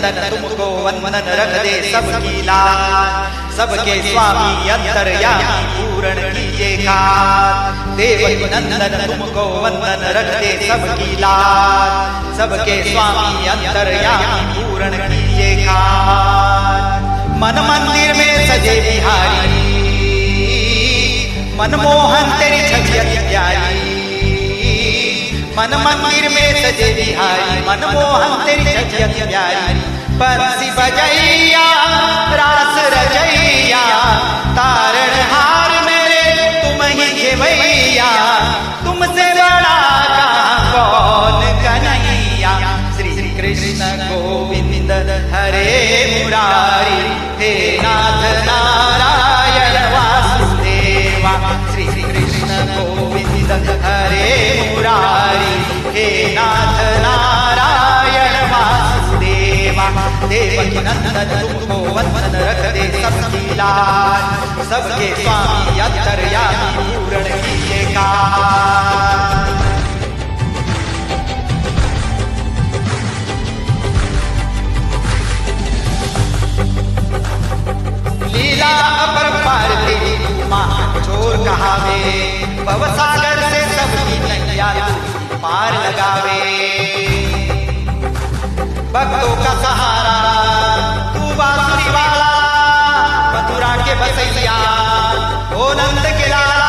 नंदन तुमको वंदन रख दे सबकी लाज। सबके स्वामी अंतर्यामी पूर्ण कीजिए काज। देवकी नंदन तुमको वंदन रख दे सबकी लाज। सबके स्वामी अंतर्यामी पूर्ण कीजिए काज। मन मंदिर में सजे बिहारी, मनमोहन तेरी छवि अति प्यारी। मन मंदिर में सजे बिहारी, मनमोहन तेरी छवि अति प्यारी। बंसी बजैया रास रजैया, तारण हार मेरे तुम ही घेवैया। तुमसे बड़ा कौन कन्हैया। श्री कृष्ण गोविंद हरे मुरारी, हे नाथ नारायण वासुदेवा। श्री कृष्ण गोविंद हरे मुरारी, हे नाथ नारायण वासुदेवा। देवकी नंदन तुमको वंदन रख दे सबकी लाज। सबके स्वामी अंतर्यामी पूर्ण कीजिए काज। लीला अपरंपार तेरी महान चोर कहावे। भवसागर से सबकी नैया तू पार लगावे। भक्तों का सहारा तू बांसुरी वाला, मथुरा के बसैया ओ नंद के लाला।